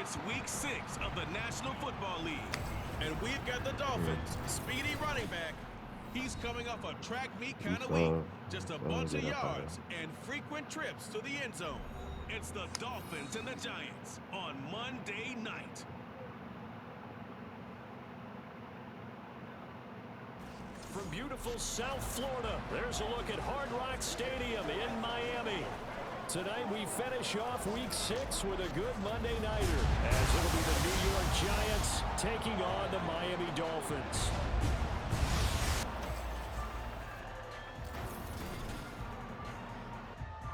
It's week 6 of the National Football League. And we've got the Dolphins' speedy running back. He's coming off a track meet kind of week. Just a bunch of yards and frequent trips to the end zone. It's the Dolphins and the Giants on Monday night. From beautiful South Florida, there's a look at Hard Rock Stadium in Miami. Tonight we finish off week 6 with a good Monday nighter, as it'll be the New York Giants taking on the Miami Dolphins.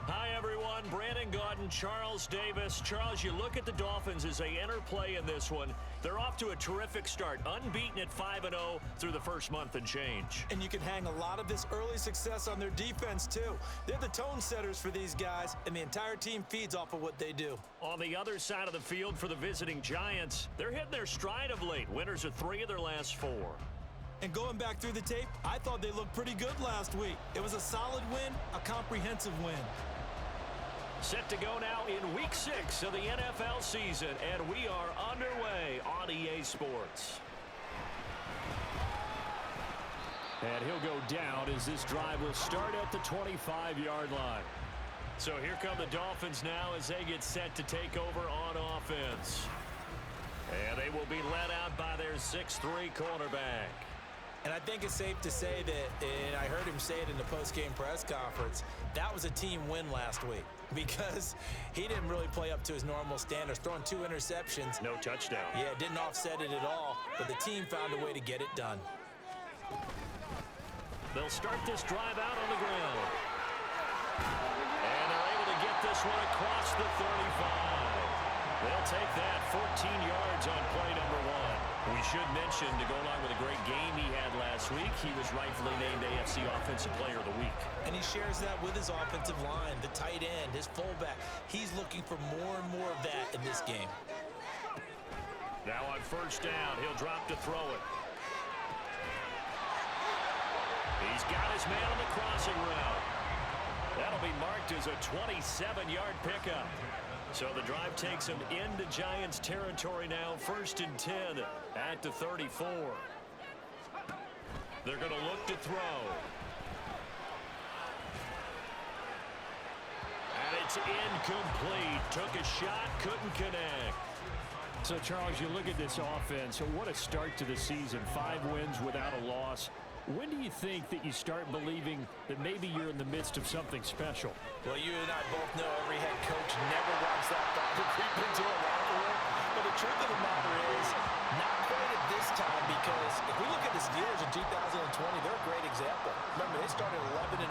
Hi everyone, Brandon Gaudin, Charles Davis. Charles, you look at the Dolphins as they enter play in this one. They're off to a terrific start, unbeaten at 5-0 through the first month and change. And you can hang a lot of this early success on their defense too. They're the tone setters for these guys, and the entire team feeds off of what they do. On the other side of the field for the visiting Giants, they're hitting their stride of late. Winners of 3 of their last 4. And going back through the tape, I thought they looked pretty good last week. It was a solid win, a comprehensive win. Set to go now in week 6 of the NFL season, and we are underway on EA Sports. And he'll go down as this drive will start at the 25-yard line. So here come the Dolphins now as they get set to take over on offense. And they will be led out by their 6'3" cornerback. And I think it's safe to say that, and I heard him say it in the post-game press conference, that was a team win last week because he didn't really play up to his normal standards, throwing 2 interceptions. No touchdown. Yeah, didn't offset it at all, but the team found a way to get it done. They'll start this drive out on the ground. And they're able to get this one across the 35. They'll take that 14 yards on play number 1. We should mention, to go along with a great game he had last week, he was rightfully named AFC Offensive Player of the Week. And he shares that with his offensive line, the tight end, his fullback. He's looking for more and more of that in this game. Now on first down, he'll drop to throw it. He's got his man on the crossing route. That'll be marked as a 27-yard pickup. So the drive takes him into Giants territory now, 1st and 10 at the 34. They're going to look to throw. And it's incomplete. Took a shot, couldn't connect. So, Charles, you look at this offense. What a start to the season. 5 wins without a loss. When do you think that you start believing that maybe you're in the midst of something special? Well, you and I both know every head coach never wants that thought to creep into a locker room. But the truth of the matter is, not quite at this time, because if we look at the Steelers in 2020, they're a great example. Remember, they started 11-0,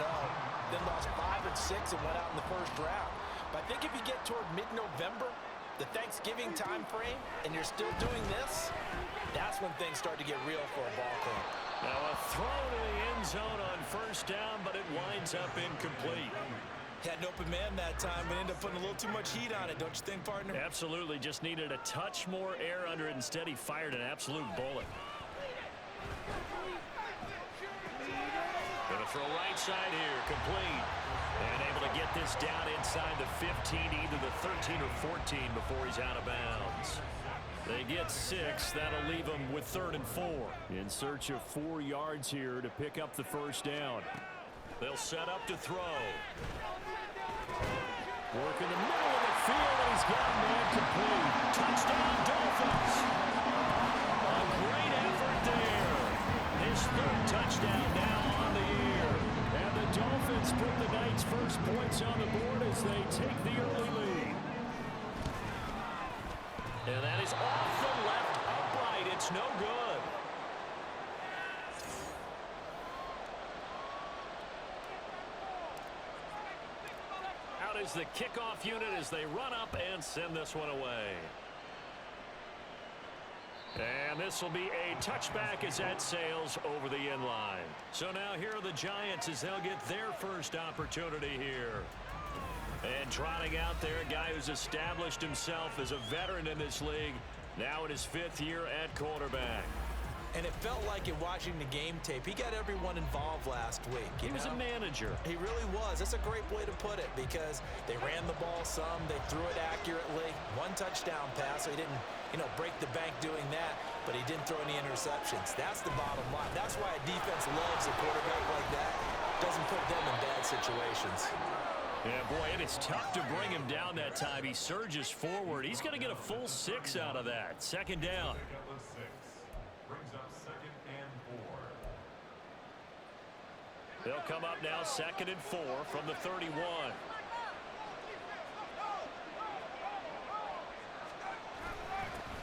then lost 5 and 6 and went out in the first round. But I think if you get toward mid-November, the Thanksgiving time frame, and you're still doing this, that's when things start to get real for a ball club. Now a throw to the end zone on first down, but it winds up incomplete. Had an open man that time, but ended up putting a little too much heat on it, don't you think, partner? Absolutely. Just needed a touch more air under it. Instead, he fired an absolute bullet. Going to throw right side here, complete. And able to get this down inside the 15, either the 13 or 14 before he's out of bounds. They get 6. That'll leave them with 3rd and 4. In search of 4 yards here to pick up the first down. They'll set up to throw. Work in the middle of the field, and he's got man complete. Touchdown, Dolphins. A great effort there. His 3rd touchdown now on the year. And the Dolphins put the night's first points on the board as they take the early lead. And that is off the left upright. It's no good. Out is the kickoff unit as they run up and send this one away. And this will be a touchback as that sails over the end line. So now here are the Giants as they'll get their first opportunity here. And trotting out there, a guy who's established himself as a veteran in this league, now in his 5th year at quarterback. And it felt like in watching the game tape, he got everyone involved last week. He was a manager. He really was. That's a great way to put it because they ran the ball some, they threw it accurately. One touchdown pass, so he didn't, break the bank doing that, but he didn't throw any interceptions. That's the bottom line. That's why a defense loves a quarterback like that. Doesn't put them in bad situations. Yeah, boy, and it's tough to bring him down that time. He surges forward. He's going to get a full 6 out of that. Second down. They'll come up now, 2nd and 4 from the 31.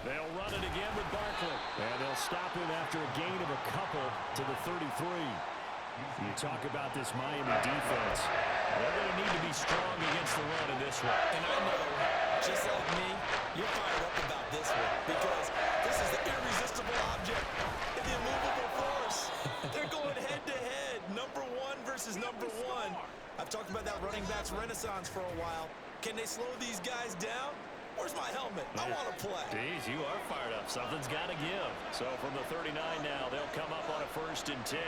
They'll run it again with Barkley. And they'll stop him after a gain of a couple to the 33. You talk about this Miami defense. They're going to need to be strong against the run in this one. And I know, just like me, you're fired up about this one because this is the irresistible object and the immovable force. They're going head-to-head, number 1 versus number 1. I've talked about that running backs renaissance for a while. Can they slow these guys down? Where's my helmet? I want to play. Jeez, you are fired up. Something's got to give. So from the 39 now, they'll come up on a 1st and 10.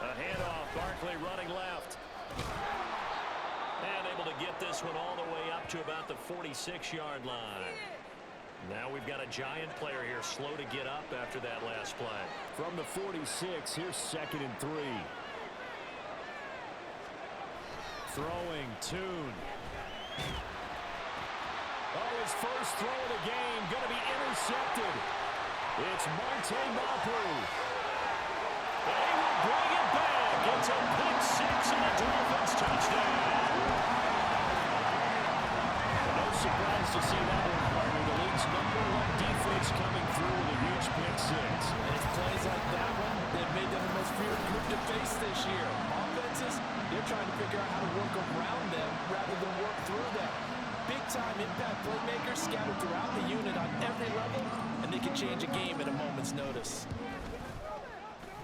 A handoff, Barkley running left. And able to get this one all the way up to about the 46-yard line. Now we've got a Giant player here slow to get up after that last play. From the 46, here's 2nd and 3. Throwing, Tune. Oh, his first throw of the game, going to be intercepted. It's Monte Mapu. They will bring it back. It's a pick 6 and a Dolphins touchdown. No surprise to see that one, partner. The league's #1 defense coming through with a huge pick 6. And it's plays like that one that made them the most feared group to face this year. Offenses, they're trying to figure out how to work around them rather than work through them. Big-time impact playmakers scattered throughout the unit on every level, and they can change a game at a moment's notice.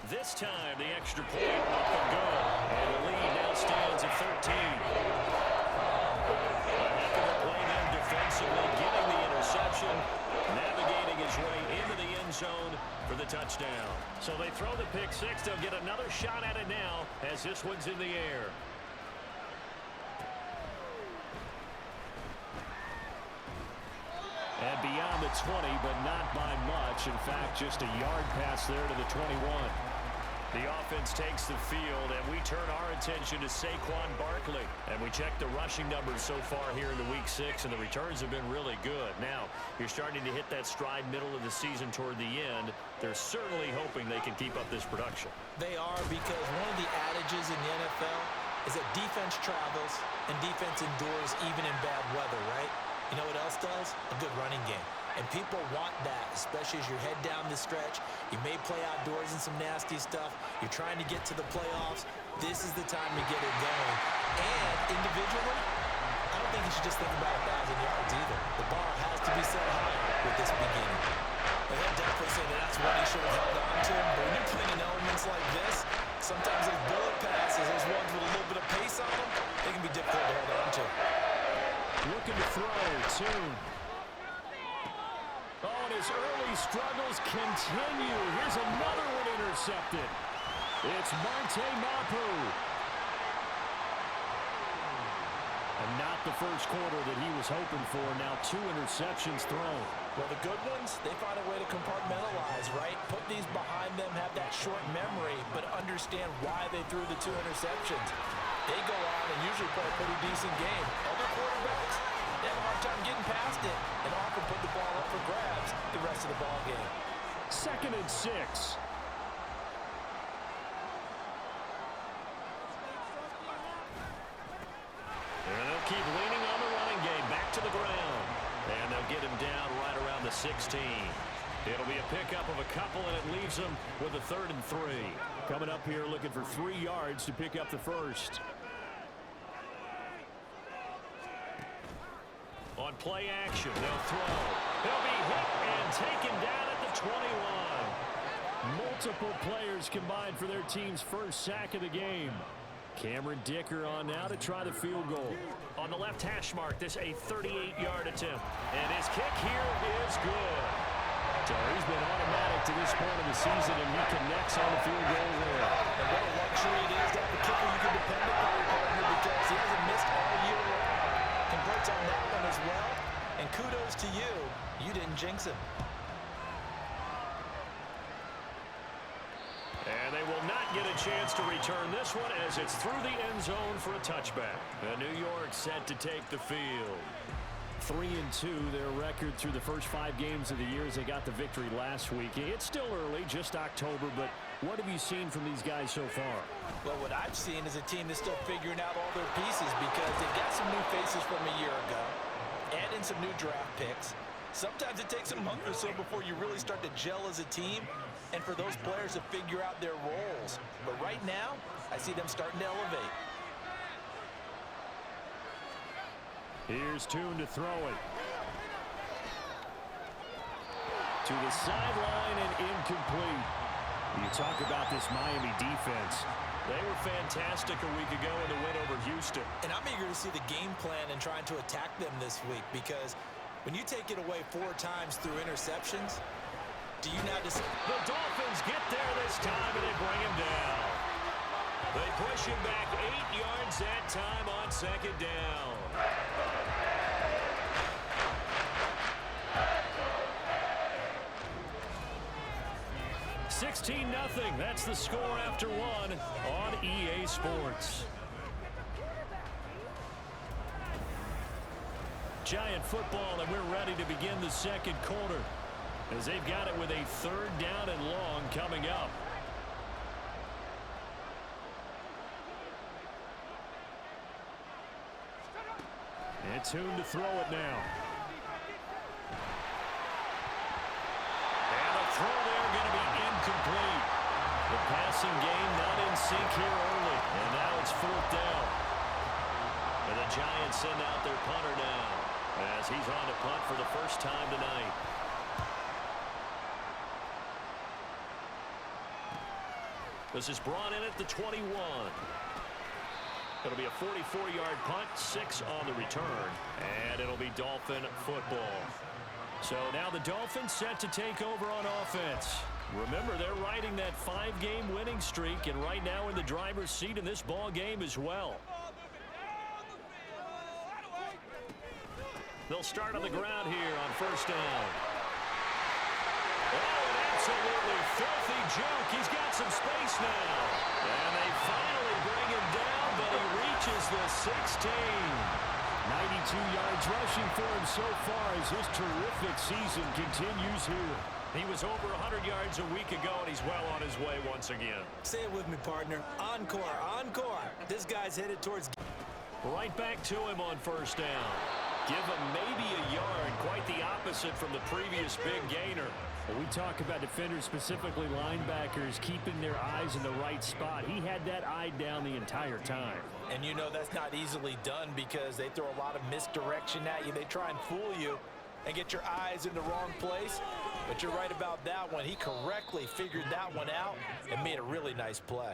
This time, the extra point up and go. And the lead now stands at 13. A heck of a play there defensively, getting the interception, navigating his way into the end zone for the touchdown. So they throw the pick 6. They'll get another shot at it now as this one's in the air. And beyond the 20, but not by much. In fact, just a yard pass there to the 21. The offense takes the field, and we turn our attention to Saquon Barkley. And we check the rushing numbers so far here into Week 6, and the returns have been really good. Now, you're starting to hit that stride middle of the season toward the end. They're certainly hoping they can keep up this production. They are, because one of the adages in the NFL is that defense travels and defense endures even in bad weather, right? You know what else does? A good running game. And people want that, especially as you head down the stretch. You may play outdoors in some nasty stuff. You're trying to get to the playoffs. This is the time to get it going. And individually, I don't think you should just think about 1,000 yards either. The bar has to be set high with this beginning. And they'll definitely say that that's what he should have held on to. But when you're playing in elements like this, sometimes those bullet passes, those ones with a little bit of pace on them, they can be difficult to hold on to. Looking to throw, Tune. Oh, and his early struggles continue. Here's another one intercepted. It's Monte Mapu. And not the first quarter that he was hoping for. Now 2 interceptions thrown. Well, the good ones, they find a way to compartmentalize, right? Put these behind them, have that short memory, but understand why they threw the 2 interceptions. They go on and usually play a pretty decent game. Other quarterbacks, they have a hard time getting past it and often put the ball up for grabs the rest of the ball game. 2nd and 6. And they'll keep leaning on the running game back to the ground. And they'll get him down right around the 16. It'll be a pickup of a couple, and it leaves them with a 3rd and 3. Coming up here looking for 3 yards to pick up the first. On play action, they'll throw. He'll be hit and taken down at the 21. Multiple players combined for their team's first sack of the game. Cameron Dicker on now to try the field goal. On the left hash mark, this a 38-yard attempt. And his kick here is good. So he's been automatic to this point of the season, and he connects on the field goal there. And what a luxury it is to have a kicker you can depend upon, partner, because he hasn't missed all year long. Converts on that one as well. And kudos to you. You didn't jinx him. And they will not get a chance to return this one as it's through the end zone for a touchback. And New York set to take the field. 3-2, their record through the first 5 games of the year as they got the victory last week. It's still early, just October, but what have you seen from these guys so far? Well, what I've seen is a team that's still figuring out all their pieces because they've got some new faces from a year ago, add in some new draft picks. Sometimes it takes a month or so before you really start to gel as a team and for those players to figure out their roles. But right now, I see them starting to elevate. Here's Tune to throw it. To the sideline and incomplete. You talk about this Miami defense. They were fantastic a week ago in the win over Houston. And I'm eager to see the game plan and trying to attack them this week because when you take it away 4 times through interceptions, do you now just... The Dolphins get there this time and they bring him down. They push him back 8 yards that time on second down. 16-0. That's the score after 1 on EA Sports. Giant football, and we're ready to begin the second quarter as they've got it with a 3rd down and long coming up. And Tune to throw it now. And the throw there going to be incomplete. The passing game not in sync here early. And now it's 4th down. And the Giants send out their punter now as he's on to punt for the first time tonight. This is brought in at the 21. It'll be a 44-yard punt, 6 on the return, and it'll be Dolphin football. So now the Dolphins set to take over on offense. Remember, they're riding that 5-game winning streak, and right now in the driver's seat in this ball game as well. They'll start on the ground here on 1st down. Oh, an absolutely filthy juke. He's got some space now. And they finally bring him down, but he reaches the 16. 92 yards rushing for him so far as his terrific season continues here. He was over 100 yards a week ago, and he's well on his way once again. Say it with me, partner. Encore, encore. This guy's headed towards... Right back to him on 1st down. Give him maybe a yard, quite the opposite from the previous big gainer. Well, we talk about defenders, specifically linebackers, keeping their eyes in the right spot. He had that eye down the entire time. And you know that's not easily done because they throw a lot of misdirection at you. They try and fool you and get your eyes in the wrong place. But you're right about that one. He correctly figured that one out and made a really nice play.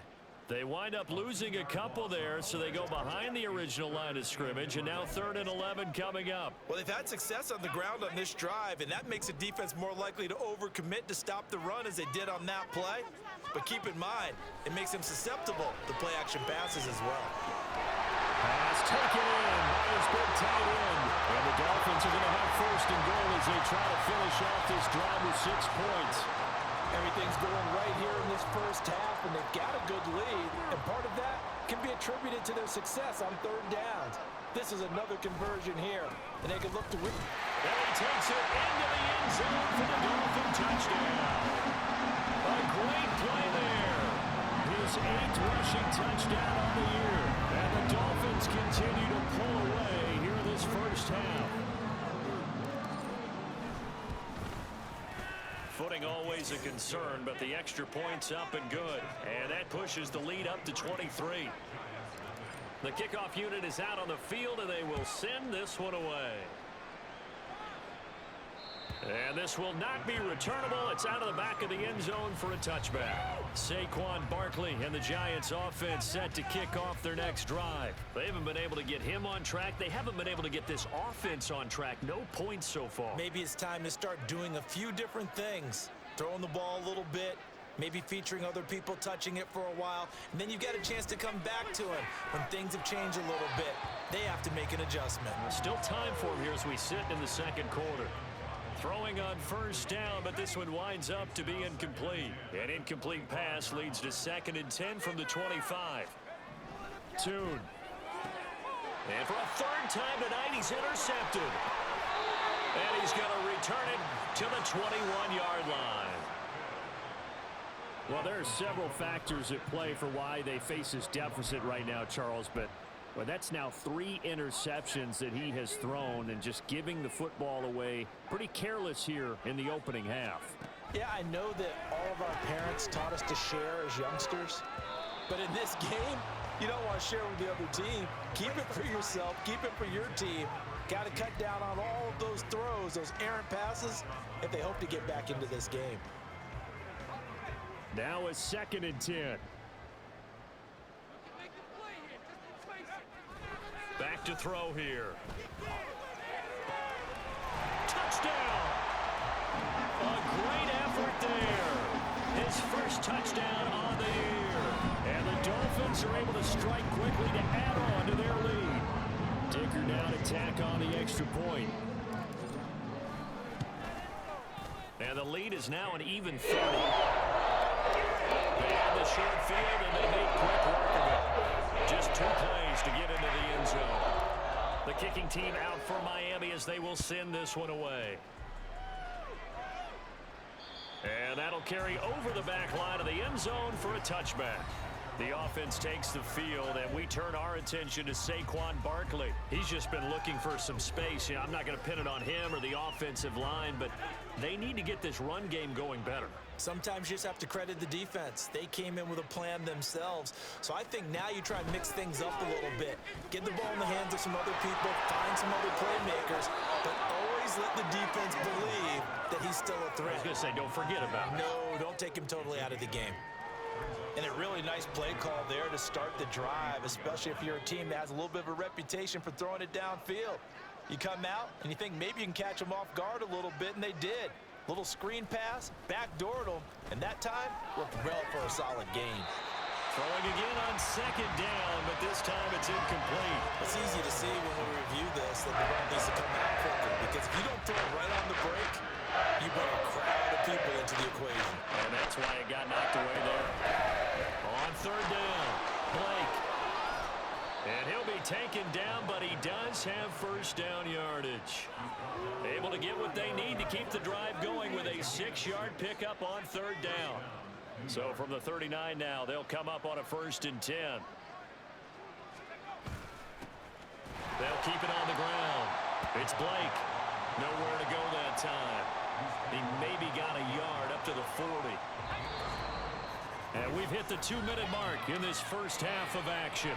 They wind up losing a couple there, so they go behind the original line of scrimmage, and now 3rd and 11 coming up. Well, they've had success on the ground on this drive, and that makes a defense more likely to overcommit to stop the run as they did on that play. But keep in mind, it makes them susceptible to play-action passes as well. Pass taken in by his big tight end. And the Dolphins are going to have 1st and goal as they try to finish off this drive with 6 points. Everything's going right here in this first half, and they've got a good lead, and part of that can be attributed to their success on 3rd downs. This is another conversion here, and they can look to win. And he takes it into the end zone for the Dolphin touchdown. A great play there. His 8th rushing touchdown on the year. And the Dolphins continue to pull away here in this first half. Footing always a concern, but the extra point's up and good. And that pushes the lead up to 23. The kickoff unit is out on the field, and they will send this one away. And this will not be returnable. It's out of the back of the end zone for a touchback. Saquon Barkley and the Giants offense set to kick off their next drive. They haven't been able to get him on track. They haven't been able to get this offense on track. No points so far. Maybe it's time to start doing a few different things. Throwing the ball a little bit, maybe featuring other people touching it for a while, and then you've got a chance to come back to him when things have changed a little bit. They have to make an adjustment. Still time for him here as we sit in the second quarter. Throwing on first down, but this one winds up to be incomplete. An incomplete pass leads to 2nd and 10 from the 25. Tune. And for a third time tonight, he's intercepted. And he's going to return it to the 21-yard line. Well, there are several factors at play for why they face this deficit right now, Charles, but well, that's now 3 interceptions that he has thrown and just giving the football away pretty careless here in the opening half. Yeah, I know that all of our parents taught us to share as youngsters, but in this game, you don't want to share with the other team. Keep it for yourself. Keep it for your team. Got to cut down on all of those throws, those errant passes, if they hope to get back into this game. Now a 2nd and 10. Back to throw here. Touchdown! A great effort there. His first touchdown on the year. And the Dolphins are able to strike quickly to add on to their lead. Dicker down to tack on the extra point. And the lead is now an even 30. They have the short field, and they make quick work of it. Just 2 plays to get into the end zone. The kicking team out for Miami as they will send this one away. And that'll carry over the back line of the end zone for a touchback. The offense takes the field, and we turn our attention to Saquon Barkley. He's just been looking for some space. You know, I'm not going to pin it on him or the offensive line, but they need to get this run game going better. Sometimes you just have to credit the defense. They came in with a plan themselves. So I think now you try and mix things up a little bit. Get the ball in the hands of some other people, find some other playmakers, but always let the defense believe that he's still a threat. I was going to say, don't forget about it. No, don't take him totally out of the game. And a really nice play call there to start the drive, especially if you're a team that has a little bit of a reputation for throwing it downfield. You come out and you think maybe you can catch them off guard a little bit, and they did. Little screen pass, backdoored them, and that time worked well for a solid gain. Throwing again on 2nd down, but this time it's incomplete. It's easy to see when we review this that the run needs to come out quicker, because if you don't throw it right on the break, you bring a crowd of people into the equation. And that's why it got knocked away there. On 3rd down, Blake. And he'll be taken down, but he does have first down yardage. Able to get what they need to keep the drive going with a 6-yard pickup on 3rd down. So from the 39 now, they'll come up on a 1st and 10. They'll keep it on the ground. It's Blake. Nowhere to go that time. He maybe got a yard up to the 40. And we've hit the 2-minute mark in this first half of action.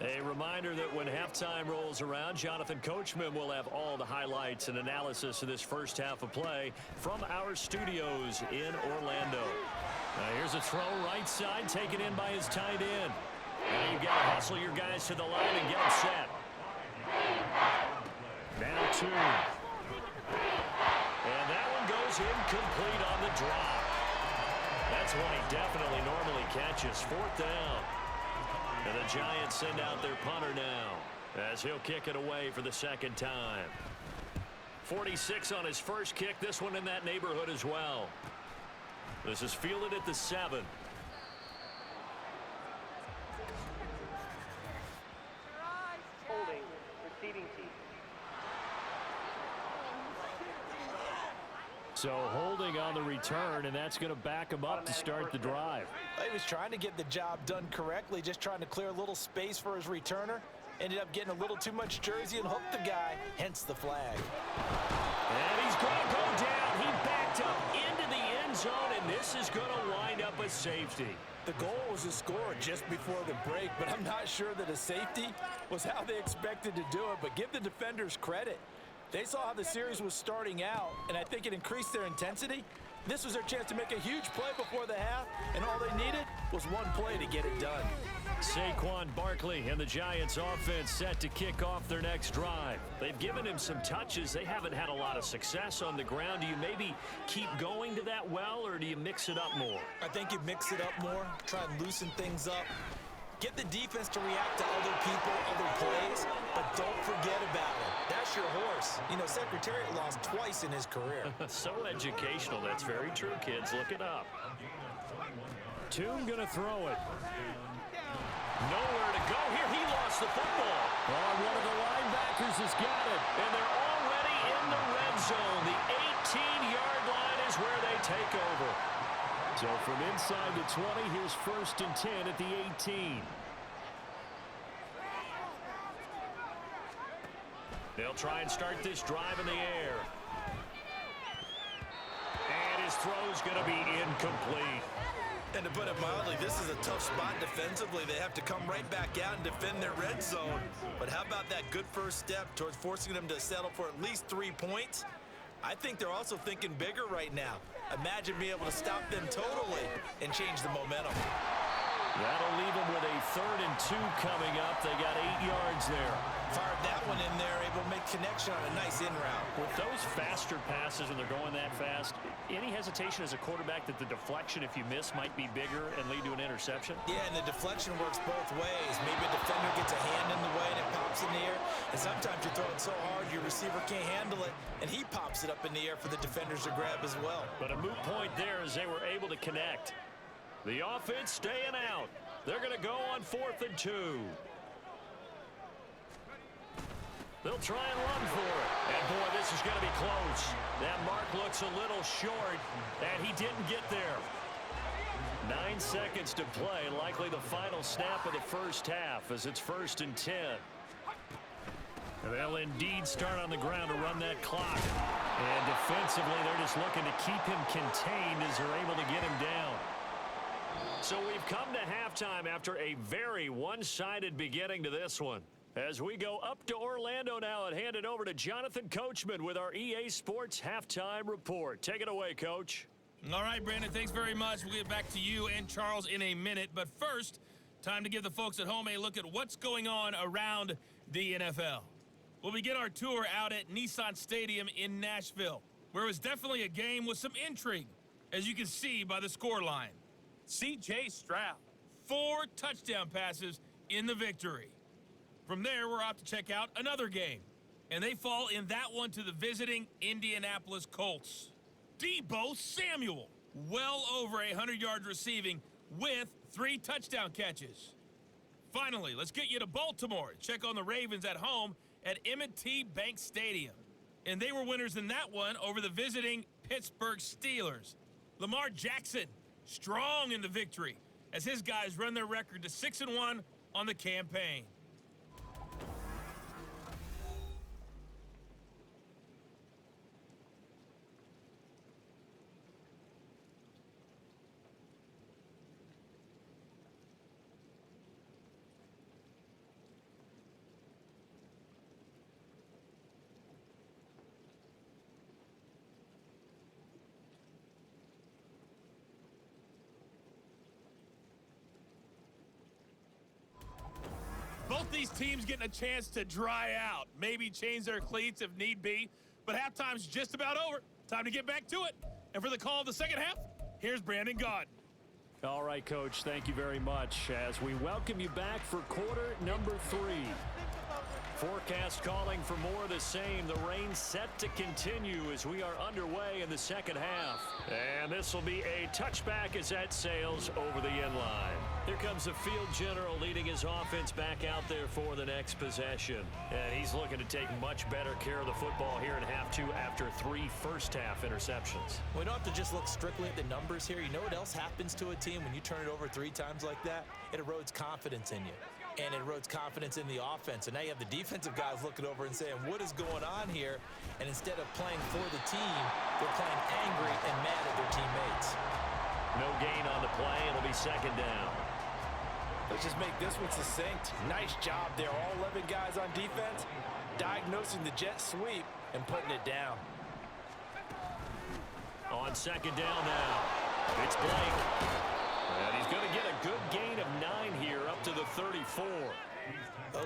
A reminder that when halftime rolls around, Jonathan Coachman will have all the highlights and analysis of this first half of play from our studios in Orlando. Now here's a throw right side, taken in by his tight end. Now you've got to hustle your guys to the line and get them set. Now 2. And that one goes incomplete on the drop. That's one he definitely normally catches. 4th down. And the Giants send out their punter now as he'll kick it away for the 2nd time. 46 on his first kick. This one in that neighborhood as well. This is fielded at the 7. Holding, receiving team. So holding on the return, and that's going to back him up to start the drive. He was trying to get the job done correctly, just trying to clear a little space for his returner. Ended up getting a little too much jersey and hooked the guy, hence the flag. And he's going to go down. He backed up into the end zone, and this is going to wind up a safety. The goal was to score just before the break, but I'm not sure that a safety was how they expected to do it. But give the defenders credit. They saw how the series was starting out, and I think it increased their intensity. This was their chance to make a huge play before the half, and all they needed was one play to get it done. Saquon Barkley and the Giants offense set to kick off their next drive. They've given him some touches. They haven't had a lot of success on the ground. Do you maybe keep going to that well, or do you mix it up more? I think you mix it up more, try and loosen things up. Get the defense to react to other people, other plays, but don't forget about it. That's your horse. You know, Secretariat lost twice in his career. So educational. That's very true, kids. Look it up. Toon going to throw it. Nowhere to go here. He lost the football. Oh, one of the linebackers has got it. And they're already in the red zone. The 18-yard line is where they take over. So from inside the 20, here's 1st and 10 at the 18. They'll try and start this drive in the air. And his throw's going to be incomplete. And to put it mildly, this is a tough spot defensively. They have to come right back out and defend their red zone. But how about that good first step towards forcing them to settle for at least 3 points? I think they're also thinking bigger right now. Imagine being able to stop them totally and change the momentum. That'll leave them with a 3rd and 2 coming up. They got 8 yards there. Fired that one in there, able to make connection on a nice in route. With those faster passes and they're going that fast, any hesitation as a quarterback that the deflection, if you miss, might be bigger and lead to an interception? Yeah, and the deflection works both ways. Maybe a defender gets a hand in the way and it pops in the air. And sometimes you throw it so hard your receiver can't handle it, and he pops it up in the air for the defenders to grab as well. But a moot point there as they were able to connect. The offense staying out. They're going to go on 4th and 2. They'll try and run for it. And, boy, this is going to be close. That mark looks a little short, and he didn't get there. 9 seconds to play, likely the final snap of the first half as it's 1st and 10. They'll indeed start on the ground to run that clock. And defensively, they're just looking to keep him contained as they're able to get him down. So we've come to halftime after a very one-sided beginning to this one. As we go up to Orlando now and hand it over to Jonathan Coachman with our EA Sports Halftime Report. Take it away, Coach. All right, Brandon, thanks very much. We'll get back to you and Charles in a minute. But first, time to give the folks at home a look at what's going on around the NFL. We'll begin our tour out at Nissan Stadium in Nashville, where it was definitely a game with some intrigue, as you can see by the scoreline. C.J. Stroud, 4 touchdown passes in the victory. From there, we're off to check out another game, and they fall in that one to the visiting Indianapolis Colts. Deebo Samuel, well over 100 yards receiving with 3 touchdown catches. Finally, let's get you to Baltimore. Check on the Ravens at home at M&T Bank Stadium. And they were winners in that one over the visiting Pittsburgh Steelers. Lamar Jackson, strong in the victory as his guys run their record to 6-1 on the campaign. Both these teams getting a chance to dry out, maybe change their cleats if need be, but halftime's just about over. Time to get back to it. And for the call of the second half, here's Brandon Gaudin. All right, Coach, thank you very much as we welcome you back for quarter number 3. Forecast calling for more of the same. The rain set to continue as we are underway in the second half. And this will be a touchback as that sails over the end line. Here comes the field general leading his offense back out there for the next possession. And he's looking to take much better care of the football here in half 2 after 3 first-half interceptions. We don't have to just look strictly at the numbers here. You know what else happens to a team when you turn it over 3 times like that? It erodes confidence in you. and it erodes confidence in the offense. And now you have the defensive guys looking over and saying, what is going on here? And instead of playing for the team, they're playing angry and mad at their teammates. No gain on the play. It'll be second down. Let's just make this one succinct. Nice job there. All 11 guys on defense diagnosing the jet sweep and putting it down. On second down now, it's Blake. And he's going to get a good gain of 9 here up to the 34.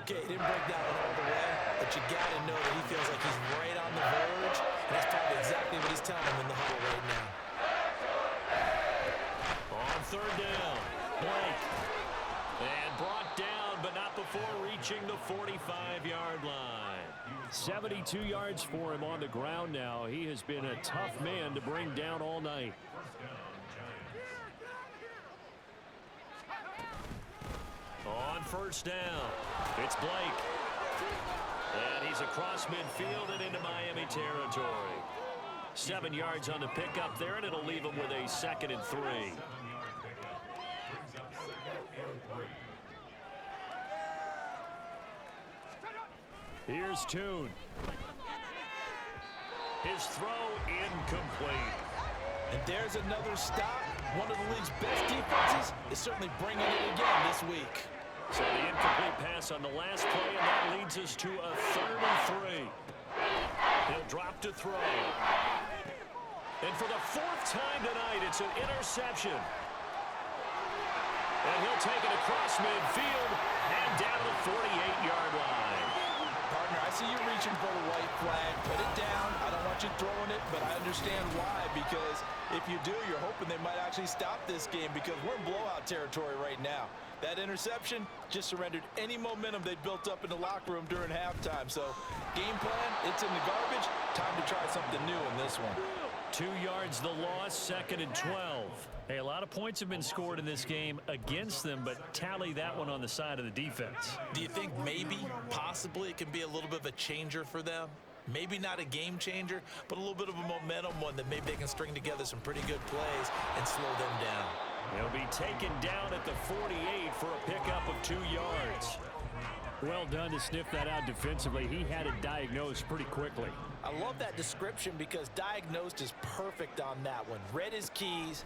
Okay, he didn't break that one all the way, but you got to know that he feels like he's right on the verge, and that's probably exactly what he's telling him in the huddle right now. On third down, Blake. And brought down, but not before reaching the 45-yard line. 72 yards for him on the ground now. He has been a tough man to bring down all night. On first down, it's Blake. And he's across midfield and into Miami territory. 7 yards on the pickup there, and it'll leave him with a 2nd and 3. Here's Tune. His throw incomplete. And there's another stop. One of the league's best defenses is certainly bringing it again this week. So the incomplete pass on the last play, and that leads us to a 3rd and 3. He'll drop to throw. And for the 4th time tonight, it's an interception. And he'll take it across midfield and down the 48-yard line. Partner, I see you reaching for the white flag. Put it down. I don't want you throwing it, but I understand why. Because if you do, you're hoping they might actually stop this game, because we're in blowout territory right now. That interception just surrendered any momentum they built up in the locker room during halftime. So, game plan, it's in the garbage. Time to try something new in this one. 2 yards the loss, 2nd and 12. Hey, a lot of points have been scored in this game against them, but tally that one on the side of the defense. Do you think maybe, possibly, it can be a little bit of a changer for them? Maybe not a game changer, but a little bit of a momentum one that maybe they can string together some pretty good plays and slow them down. He'll be taken down at the 48 for a pickup of 2 yards. Well done to sniff that out defensively. He had it diagnosed pretty quickly. I love that description because diagnosed is perfect on that one. Read his keys,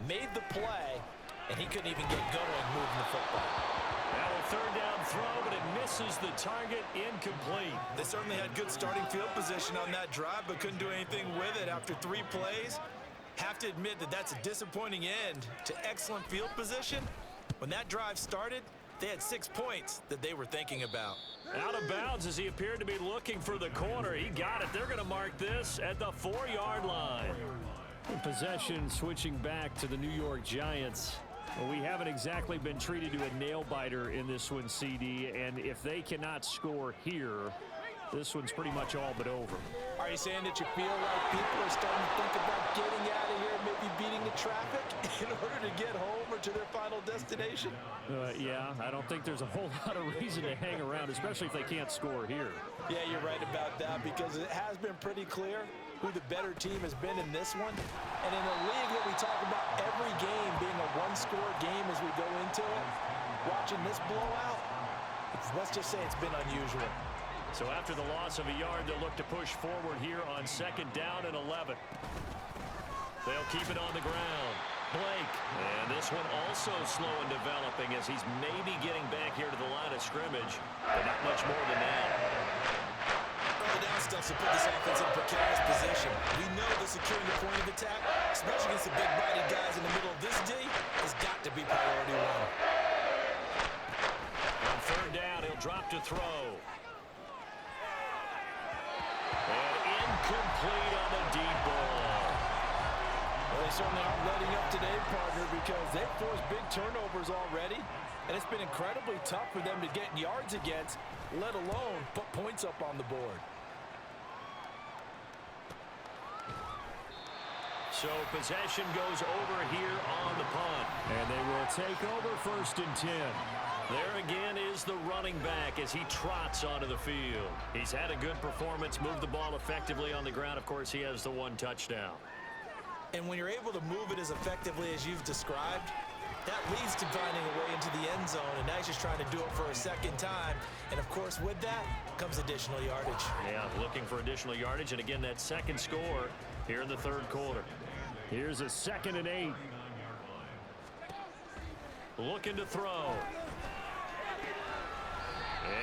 made the play, and he couldn't even get going moving the football. Now a 3rd down throw, but it misses the target, incomplete. They certainly had good starting field position on that drive, but couldn't do anything with it after 3 plays. Have to admit that that's a disappointing end to excellent field position. When that drive started, they had 6 points that they were thinking about. Out of bounds as he appeared to be looking for the corner. He got it. They're going to mark this at the 4-yard line. Possession switching back to the New York Giants. Well, we haven't exactly been treated to a nail-biter in this one, CD, and if they cannot score here, this one's pretty much all but over. Are you saying that you feel like people are starting to think about getting out of here, maybe beating the traffic in order to get home or to their final destination? Yeah, I don't think there's a whole lot of reason to hang around, especially if they can't score here. Yeah, you're right about that, because it has been pretty clear who the better team has been in this one. And in a league that we talk about every game being a one-score game as we go into it, watching this blowout, let's just say it's been unusual. So after the loss of a yard, they'll look to push forward here on 2nd down and 11. They'll keep it on the ground. Blake. And this one also slow in developing as he's maybe getting back here to the line of scrimmage, but not much more than that. Early down stuff to put this offense in a precarious position. We know that securing the point of attack, especially against the big-bodied guys in the middle of this D, has got to be priority 1. On 3rd down, he'll drop to throw. And incomplete on the deep ball. Well, they certainly aren't letting up today, partner, because they've forced big turnovers already, and it's been incredibly tough for them to get yards against, let alone put points up on the board. So possession goes over here on the punt. And they will take over 1st and 10. There again is the running back as he trots onto the field. He's had a good performance, moved the ball effectively on the ground. Of course, he has the 1 touchdown. And when you're able to move it as effectively as you've described, That leads to finding a way into the end zone, and now he's just trying to do it for a second time. And, of course, with that comes additional yardage. Yeah, looking for additional yardage, and again, that second score here in the third quarter. Here's a 2nd and 8. Looking to throw.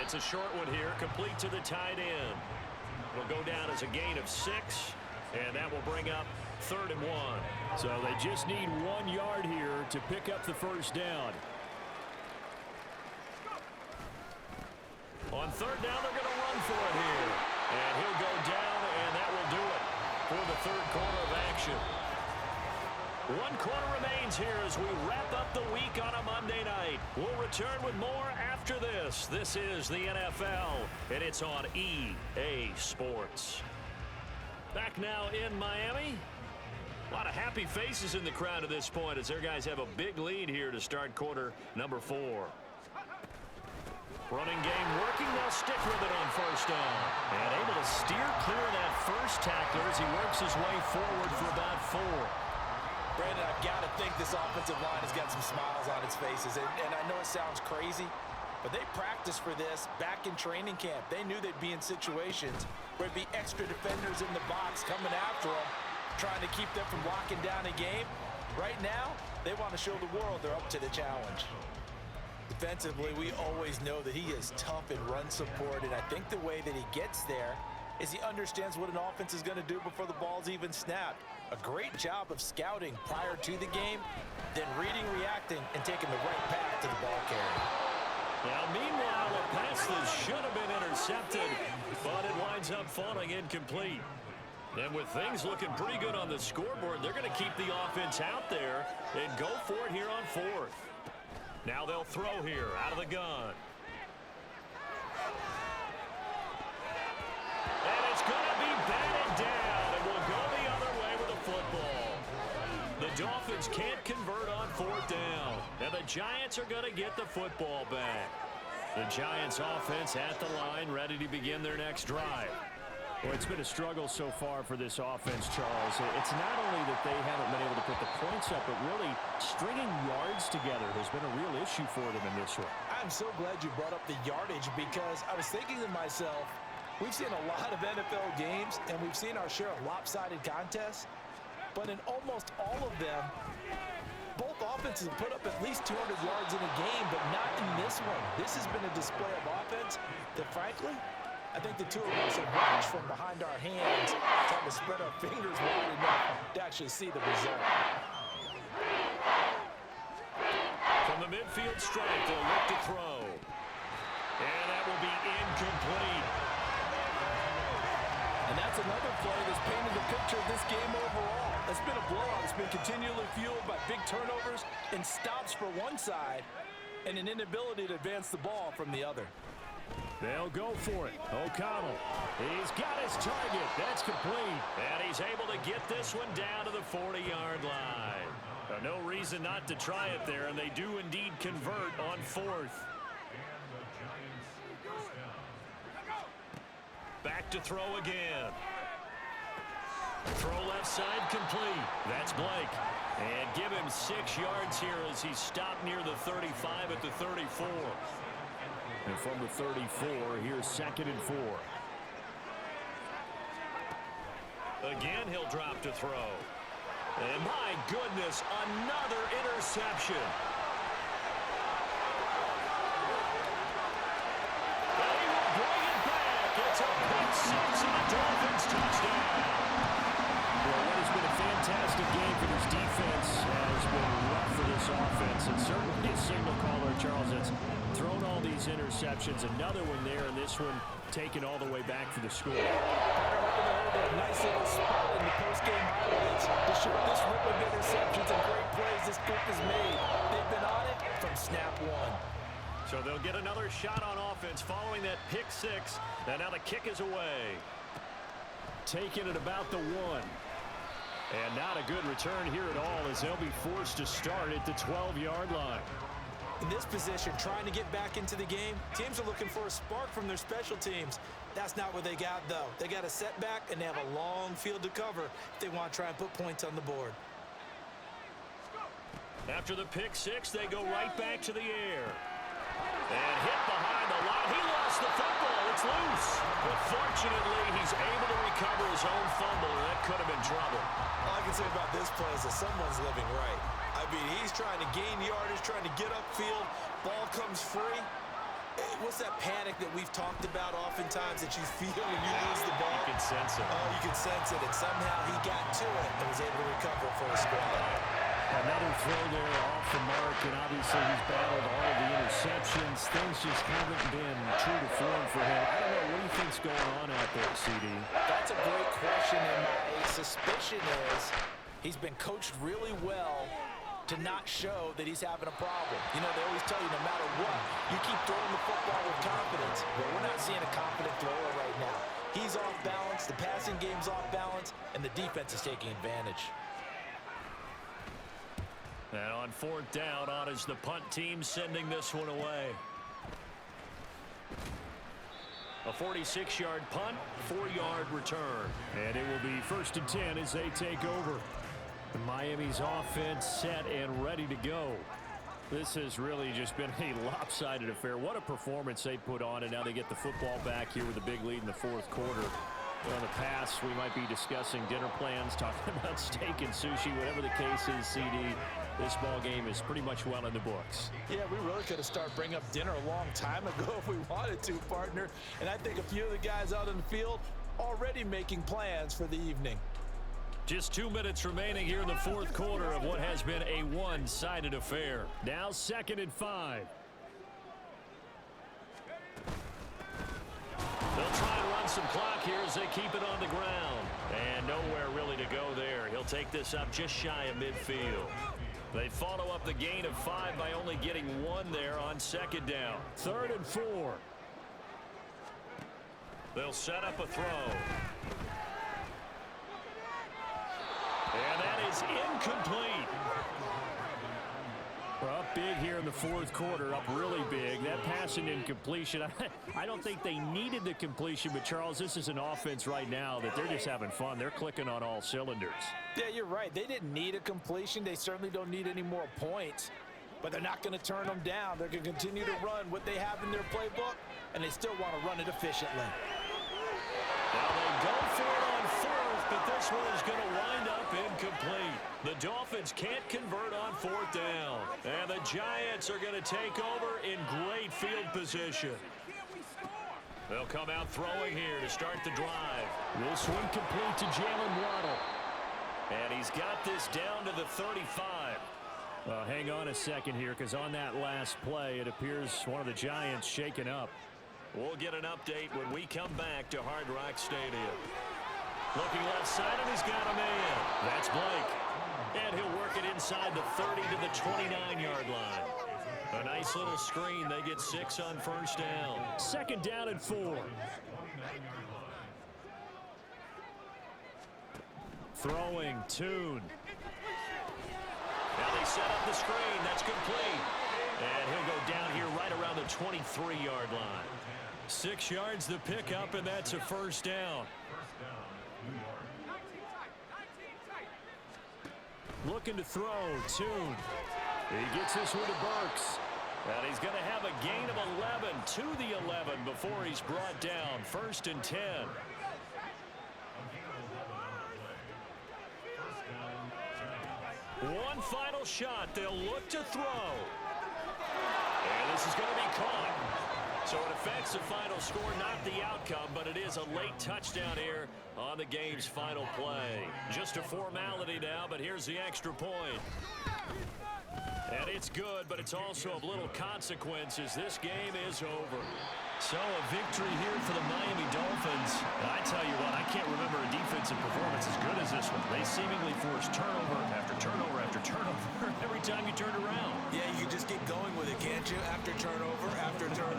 It's a short one here, complete to the tight end. It'll go down as a gain of 6, and that will bring up 3rd and 1. So they just need 1 yard here to pick up the first down. On 3rd down, they're going to run for it here. And he'll go down, and that will do it for the third quarter of action. 1 quarter remains here as we wrap up the week on a Monday night. We'll return with more after this. This is the NFL, and it's on EA Sports. Back now in Miami. A lot of happy faces in the crowd at this point as their guys have a big lead here to start quarter number 4. Running game working. They'll stick with it on 1st down. And able to steer clear of that first tackler as he works his way forward for about 4. Brandon, I've got to think this offensive line has got some smiles on its faces. And I know it sounds crazy, but they practiced for this back in training camp. They knew they'd be in situations where it'd be extra defenders in the box coming after them, trying to keep them from locking down a game. Right now, they want to show the world they're up to the challenge. Defensively, we always know that he is tough in run support, and I think the way that he gets there is he understands what an offense is going to do before the ball's even snapped. A great job of scouting prior to the game, then reading, reacting, and taking the right path to the ball carrier. Now, meanwhile, a pass that should have been intercepted, but it winds up falling incomplete. And with things looking pretty good on the scoreboard, they're going to keep the offense out there and go for it here on 4th. Now they'll throw here out of the gun. And it's going to be batted down, and we'll go the other way with the football. The Dolphins can't convert on 4th down, and the Giants are going to get the football back. The Giants offense at the line, ready to begin their next drive. Well, it's been a struggle so far for this offense, Charles. It's not only that they haven't been able to put the points up, but really stringing yards together has been a real issue for them in this one. I'm so glad you brought up the yardage because I was thinking to myself, we've seen a lot of NFL games and we've seen our share of lopsided contests, but in almost all of them, both offenses have put up at least 200 yards in a game, but not in this one. This has been a display of offense that, frankly, I think the two of us have watched from behind our hands, trying to spread our fingers wide enough to actually see the result. From the midfield stripe, they'll look to throw. And that will be incomplete. And that's another play that's painted the picture of this game overall. It's been a blowout. It's been continually fueled by big turnovers and stops for one side and an inability to advance the ball from the other. They'll go for it. O'Connell. He's got his target. That's complete. And he's able to get this one down to the 40-yard line. No reason not to try it there, and they do indeed convert on 4th. Back to throw again. Throw left side complete. That's Blake. And give him 6 yards here as he's stopped near the 35 at the 34. And from the 34, here's 2nd and 4. Again, he'll drop to throw. And my goodness, another interception. And he will bring it back. It's a pick 6 and a Dolphins touchdown. Well, what has been a fantastic game for this defense has been rough for this offense. And certainly a signal caller, Charles, that's thrown all these interceptions. Another one there, and this one taken all the way back for the score. Nice little spot in the post-game highlights to show this rip of interceptions and great plays this group has made. They've been on it from snap one. So they'll get another shot on offense following that pick 6. And now the kick is away. Taken at about the 1. And not a good return here at all as they'll be forced to start at the 12-yard line. In this position, trying to get back into the game, teams are looking for a spark from their special teams. That's not what they got, though. They got a setback, and they have a long field to cover if they want to try and put points on the board. After the pick six, they go right back to the air. And hit behind the line. He lost the football. It's loose. But fortunately, he's able to recover his own fumble, and that could have been trouble. All I can say about this play is that someone's living right. I mean, he's trying to gain yardage, trying to get upfield. Ball comes free. What's that panic that we've talked about oftentimes that you feel when you lose the ball? You can sense it. Oh, you can sense it. And somehow he got to it and was able to recover for his squad. Another throw there off the mark, and obviously he's battled all of the interceptions. Things just haven't been true to form for him. I don't know, what do you think's going on out there, CD? That's a great question, and my suspicion is he's been coached really well to not show that he's having a problem. You know, they always tell you no matter what, you keep throwing the football with confidence. But we're not seeing a confident thrower right now. He's off balance, the passing game's off balance, and the defense is taking advantage. And on fourth down, on is the punt team sending this one away. A 46-yard punt, 4-yard return. And it will be 1st and 10 as they take over. Miami's offense set and ready to go. This has really just been a lopsided affair. What a performance they put on, and now they get the football back here with a big lead in the fourth quarter. Well, in the past, we might be discussing dinner plans, talking about steak and sushi, whatever the case is, CD. This ball game is pretty much well in the books. Yeah, we really could have started bringing up dinner a long time ago if we wanted to, partner. And I think a few of the guys out in the field already making plans for the evening. Just 2 minutes remaining here in the fourth quarter of what has been a one-sided affair. Now 2nd and 5. They'll try and run some clock here as they keep it on the ground. And nowhere really to go there. He'll take this up just shy of midfield. They follow up the gain of 5 by only getting 1 there on 2nd down. 3rd and 4. They'll set up a throw. And that is incomplete. We're up big here in the fourth quarter, up really big. That pass and incompletion, I don't think they needed the completion, but Charles, this is an offense right now that they're just having fun. They're clicking on all cylinders. Yeah, you're right. They didn't need a completion. They certainly don't need any more points, but they're not going to turn them down. They're going to continue to run what they have in their playbook, and they still want to run it efficiently. Now they go for it on 4th, but this one is going to wind up incomplete. The Dolphins can't convert on 4th down. And the Giants are going to take over in great field position. They'll come out throwing here to start the drive. This one complete to Jalen Waddle. And he's got this down to the 35. Hang on a second here, because on that last play, it appears one of the Giants shaken up. We'll get an update when we come back to Hard Rock Stadium. Looking left side, and he's got a man. That's Blake. And he'll work it inside the 30 to the 29-yard line. A nice little screen. They get 6 on 1st down. 2nd down and 4. Throwing, Tune. Now they set up the screen. That's complete. And he'll go down here right around the 23-yard line. 6 yards the pickup, and that's a 1st down. Looking to throw, Tune. He gets this one to Burks. And he's going to have a gain of 11 to the 11 before he's brought down. 1st and 10. One final shot. They'll look to throw. And this is going to be caught. So it affects the final score, not the outcome, but it is a late touchdown here on the game's final play. Just a formality now, but here's the extra point. And it's good, but it's also of little consequence as this game is over. So a victory here for the Miami Dolphins. I tell you what, I can't remember a defensive performance as good as this one. They seemingly forced turnover after turnover after turnover every time you turned around. Yeah, you just keep going with it, can't you? After turnover after turnover.